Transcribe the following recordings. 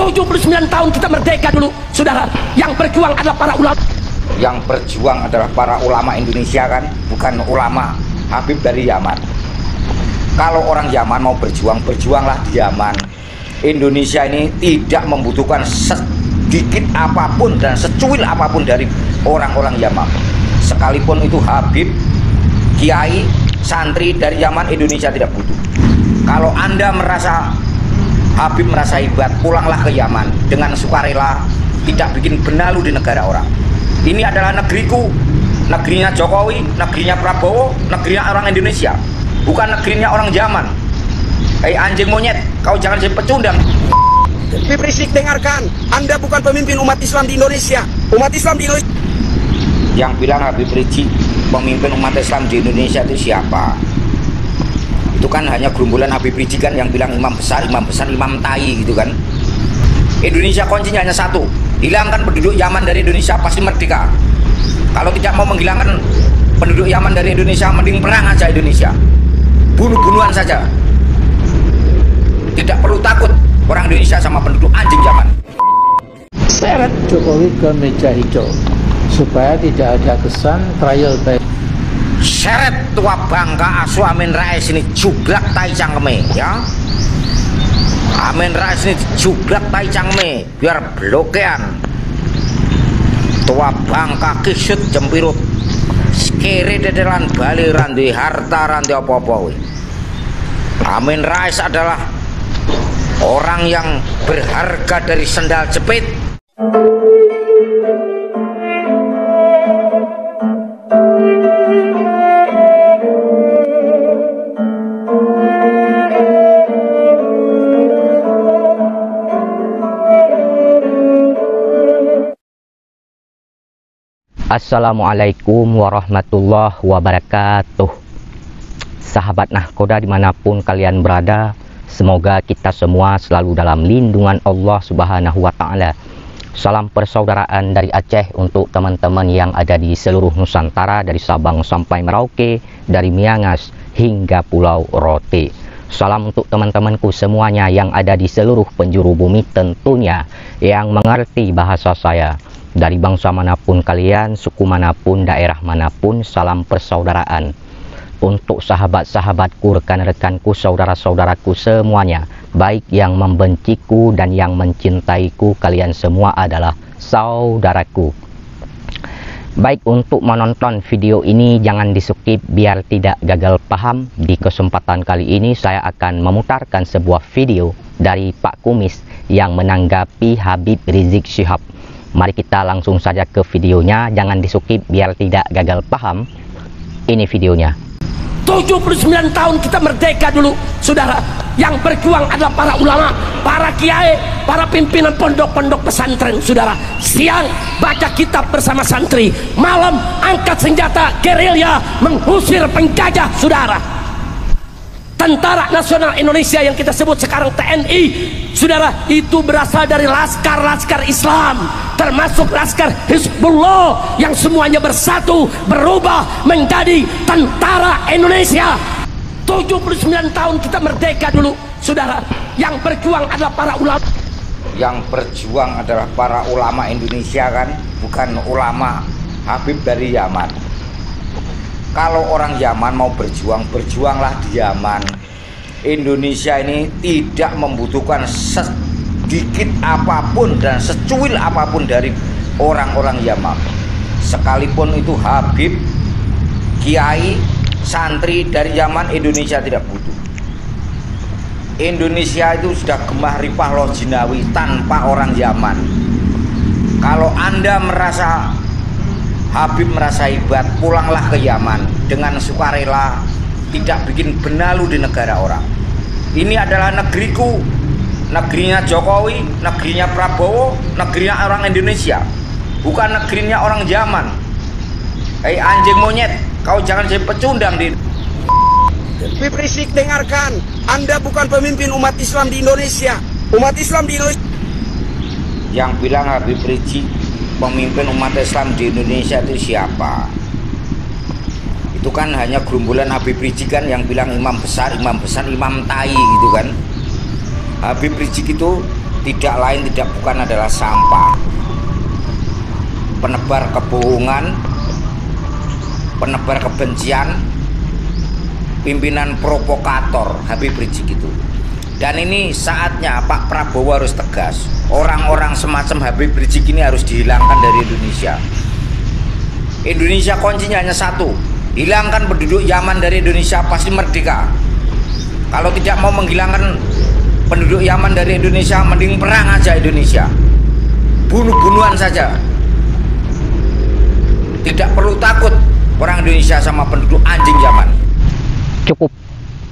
79 tahun kita merdeka dulu, saudara. Yang berjuang adalah para ulama. Yang berjuang adalah para ulama Indonesia kan, bukan ulama Habib dari Yaman. Kalau orang Yaman mau berjuang, berjuanglah di Yaman. Indonesia ini tidak membutuhkan sedikit apapun dan secuil apapun dari orang-orang Yaman. Sekalipun itu Habib, kiai, santri dari Yaman, Indonesia tidak butuh. Kalau Anda merasa Habib merasa hebat, pulanglah ke Yaman dengan sukarela, tidak bikin benalu di negara orang. Ini adalah negeriku, negerinya Jokowi, negerinya Prabowo, negerinya orang Indonesia, bukan negerinya orang Yaman. Hei anjing monyet, kau jangan jadi pecundang. Habib Rizik, dengarkan, Anda bukan pemimpin umat Islam di Indonesia. Umat Islam di Indonesia. Yang bilang Habib Rizik pemimpin umat Islam di Indonesia itu siapa? Itu kan hanya gerombolan Habib Rizik kan yang bilang imam besar, imam tai gitu kan. Indonesia kuncinya hanya satu, hilangkan penduduk Yaman dari Indonesia, pasti merdeka. Kalau tidak mau menghilangkan penduduk Yaman dari Indonesia, mending perang aja Indonesia, bunuh-bunuhan saja. Tidak perlu takut orang Indonesia sama penduduk anjing Yaman. Seret Jokowi ke meja hijau supaya tidak ada kesan trial by. Seret tua bangka asu Amin Rais ini jublak tai cangkeme ya. Amin Rais ini jublak tai cangkeme biar blokean. Tua bangka kisut jempirut kiri dedelan bali randi harta randi apa-apa. Amin Rais adalah orang yang berharga dari sendal jepit. Assalamualaikum warahmatullahi wabarakatuh. Sahabat Nahkoda dimanapun kalian berada, semoga kita semua selalu dalam lindungan Allah Subhanahu wa Ta'ala. Salam persaudaraan dari Aceh untuk teman-teman yang ada di seluruh Nusantara, dari Sabang sampai Merauke, dari Miangas hingga Pulau Rote. Salam untuk teman-temanku semuanya yang ada di seluruh penjuru bumi tentunya, yang mengerti bahasa saya. Dari bangsa manapun kalian, suku manapun, daerah manapun, salam persaudaraan. Untuk sahabat-sahabatku, rekan-rekanku, saudara-saudaraku semuanya, baik yang membenciku dan yang mencintaiku, kalian semua adalah saudaraku. Baik, untuk menonton video ini jangan di-skip biar tidak gagal paham. Di kesempatan kali ini saya akan memutarkan sebuah video dari Pak Kumis yang menanggapi Habib Rizik Syihab. Mari kita langsung saja ke videonya, jangan di-skip biar tidak gagal paham. Ini videonya. 79 tahun kita merdeka dulu, saudara. Yang berjuang adalah para ulama, para kiai, para pimpinan pondok-pondok pesantren, saudara. Siang baca kitab bersama santri, malam angkat senjata gerilya mengusir penjajah, saudara. Tentara Nasional Indonesia yang kita sebut sekarang TNI, saudara, itu berasal dari laskar-laskar Islam, termasuk laskar Hizbullah yang semuanya bersatu berubah menjadi tentara Indonesia. 79 tahun kita merdeka dulu, saudara. Yang berjuang adalah para ulama. Yang berjuang adalah para ulama Indonesia kan, bukan ulama Habib dari Yaman. Kalau orang Yaman mau berjuang, berjuanglah di Yaman. Indonesia ini tidak membutuhkan sedikit apapun dan secuil apapun dari orang-orang Yaman. Sekalipun itu Habib, kiai, santri dari Yaman, Indonesia tidak butuh. Indonesia itu sudah gemah ripah loh jinawi tanpa orang Yaman. Kalau Anda merasa Habib merasa hebat, pulanglah ke Yaman dengan sukarela, tidak bikin benalu di negara orang. Ini adalah negeriku, negerinya Jokowi, negerinya Prabowo, negerinya orang Indonesia, bukan negerinya orang Yaman. Hei anjing monyet, kau jangan jadi pecundang di. Habib Rizik, dengarkan, Anda bukan pemimpin umat Islam di Indonesia. Umat Islam di Indonesia. Yang bilang Habib Rizik pemimpin umat Islam di Indonesia itu siapa? Itu kan hanya gerombolan Habib Rizik kan yang bilang imam besar, imam tai gitu kan. Habib Rizik itu tidak lain tidak bukan adalah sampah, penebar kebohongan, penebar kebencian, pimpinan provokator Habib Rizik itu. Dan ini saatnya Pak Prabowo harus tegas. Orang-orang semacam Habib Rizik ini harus dihilangkan dari Indonesia. Indonesia kuncinya hanya satu, hilangkan penduduk Yaman dari Indonesia, pasti merdeka. Kalau tidak mau menghilangkan penduduk Yaman dari Indonesia, mending perang aja Indonesia, bunuh-bunuhan saja. Tidak perlu takut orang Indonesia sama penduduk anjing Yaman. Cukup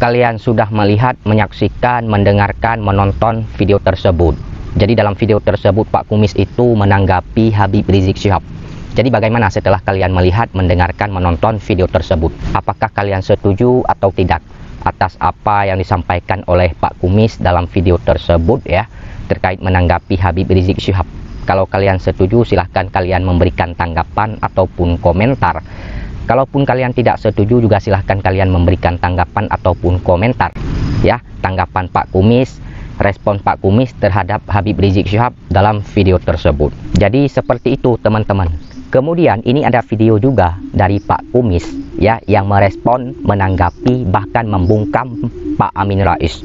kalian sudah melihat, menyaksikan, mendengarkan, menonton video tersebut. Jadi dalam video tersebut Pak Kumis itu menanggapi Habib Rizik Syihab. Jadi bagaimana setelah kalian melihat, mendengarkan, menonton video tersebut? Apakah kalian setuju atau tidak atas apa yang disampaikan oleh Pak Kumis dalam video tersebut ya, terkait menanggapi Habib Rizik Syihab? Kalau kalian setuju, silahkan kalian memberikan tanggapan ataupun komentar. Kalaupun kalian tidak setuju juga silahkan kalian memberikan tanggapan ataupun komentar ya, tanggapan Pak Kumis, respon Pak Kumis terhadap Habib Rizik Syihab dalam video tersebut. Jadi seperti itu teman-teman. Kemudian ini ada video juga dari Pak Kumis ya, yang merespon, menanggapi, bahkan membungkam Pak Amin Rais.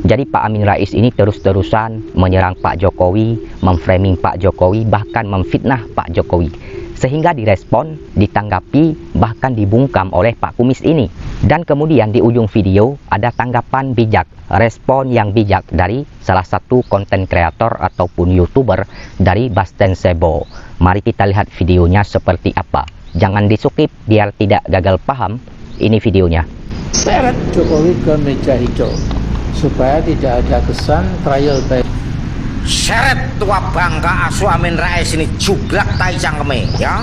Jadi Pak Amin Rais ini terus-terusan menyerang Pak Jokowi, memframing Pak Jokowi, bahkan memfitnah Pak Jokowi. Sehingga direspon, ditanggapi, bahkan dibungkam oleh Pak Kumis ini. Dan kemudian di ujung video ada tanggapan bijak, respon yang bijak dari salah satu konten kreator ataupun YouTuber dari Basten Sebo. Mari kita lihat videonya seperti apa. Jangan di-skip biar tidak gagal paham. Ini videonya. Seret Jokowi ke meja hijau supaya tidak ada kesan trial by. Seret tua bangka asu Amin Rais ini jublak tai cangkeme ya.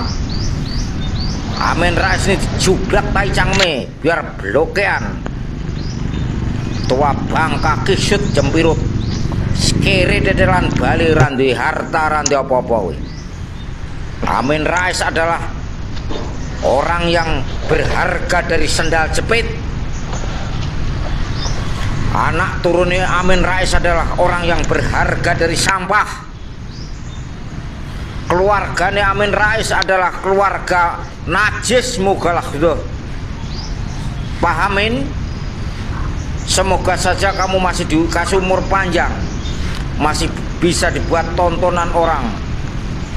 Amin Rais ini jublak tai cangkeme biar blokean. Tua bangka kisut jempirut. Sekere dedelan bali randi harta randi apa-apa. Amin Rais adalah orang yang berharga dari sendal jepit. Anak turunnya Amin Rais adalah orang yang berharga dari sampah. Keluarganya Amin Rais adalah keluarga najis. Moga lah pahamin. Semoga saja kamu masih dikasih umur panjang, masih bisa dibuat tontonan orang.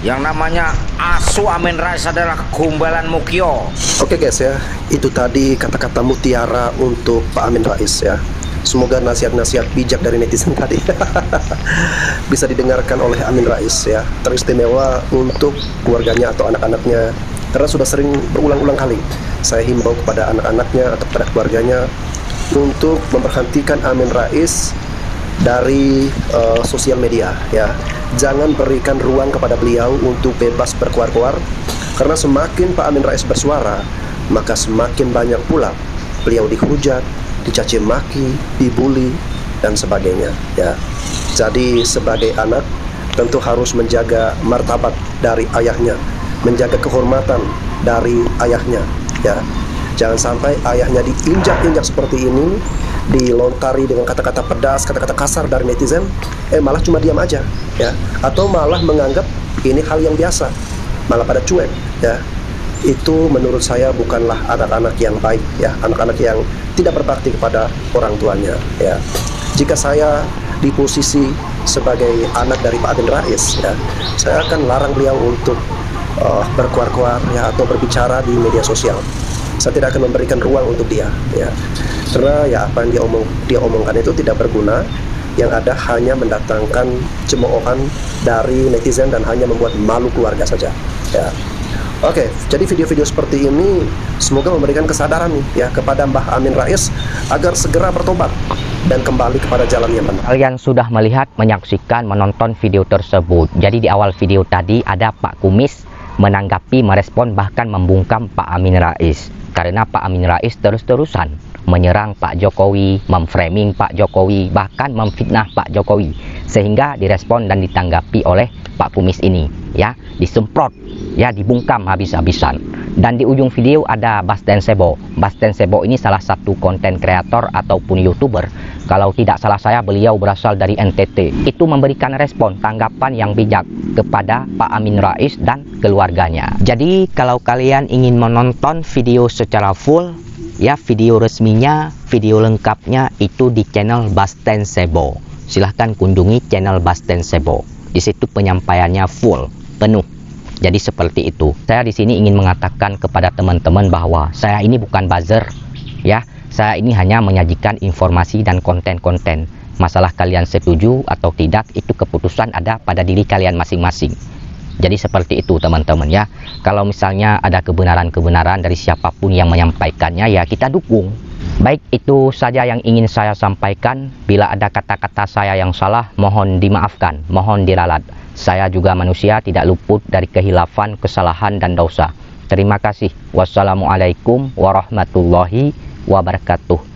Yang namanya asu Amin Rais adalah gombalan Mukio. Oke guys ya, itu tadi kata-kata mutiara untuk Pak Amin Rais ya. Semoga nasihat-nasihat bijak dari netizen tadi bisa didengarkan oleh Amin Rais ya. Teristimewa untuk keluarganya atau anak-anaknya, karena sudah sering berulang-ulang kali saya himbau kepada anak-anaknya atau kepada keluarganya untuk memperhentikan Amin Rais dari sosial media ya. Jangan berikan ruang kepada beliau untuk bebas berkuar-kuar, karena semakin Pak Amin Rais bersuara, maka semakin banyak pula beliau dihujat, dicaci maki, dibully dan sebagainya ya. Jadi sebagai anak tentu harus menjaga martabat dari ayahnya, menjaga kehormatan dari ayahnya ya. Jangan sampai ayahnya diinjak-injak seperti ini, dilontari dengan kata-kata pedas, kata-kata kasar dari netizen, malah cuma diam aja ya, atau malah menganggap ini hal yang biasa, malah pada cuek ya. Itu menurut saya bukanlah anak-anak yang baik ya, anak-anak yang tidak berbakti kepada orang tuanya ya. Jika saya di posisi sebagai anak dari Pak Amin Rais ya, saya akan larang beliau untuk berkuar-kuar ya, atau berbicara di media sosial. Saya tidak akan memberikan ruang untuk dia ya, karena ya apa yang dia omongkan itu tidak berguna. Yang ada hanya mendatangkan cemoohan dari netizen dan hanya membuat malu keluarga saja ya. Oke, jadi video-video seperti ini semoga memberikan kesadaran nih ya kepada Mbah Amin Rais agar segera bertobat dan kembali kepada jalan yang benar. Kalian sudah melihat, menyaksikan, menonton video tersebut. Jadi di awal video tadi ada Pak Kumis menanggapi, merespon, bahkan membungkam Pak Amin Rais. Karena Pak Amin Rais terus-terusan menyerang Pak Jokowi, memframing Pak Jokowi, bahkan memfitnah Pak Jokowi. Sehingga direspon dan ditanggapi oleh Pak Kumis ini ya, disemprot ya, dibungkam habis-habisan. Dan di ujung video ada Basten Sebo. Basten Sebo ini salah satu konten kreator ataupun YouTuber. Kalau tidak salah saya, beliau berasal dari NTT. Itu memberikan respon tanggapan yang bijak kepada Pak Amin Rais dan keluarganya. Jadi kalau kalian ingin menonton video secara full, ya video resminya, video lengkapnya itu di channel Basten Sebo. Silahkan kunjungi channel Basten Sebo. Di situ penyampaiannya full, penuh. Jadi seperti itu. Saya di sini ingin mengatakan kepada teman-teman bahwa saya ini bukan buzzer, ya. Saya ini hanya menyajikan informasi dan konten-konten. Masalah kalian setuju atau tidak, itu keputusan ada pada diri kalian masing-masing. Jadi seperti itu teman-teman ya. Kalau misalnya ada kebenaran-kebenaran dari siapapun yang menyampaikannya, ya kita dukung. Baik, itu saja yang ingin saya sampaikan. Bila ada kata-kata saya yang salah, mohon dimaafkan, mohon diralat. Saya juga manusia, tidak luput dari kehilafan, kesalahan, dan dosa. Terima kasih. Wassalamualaikum warahmatullahi wabarakatuh.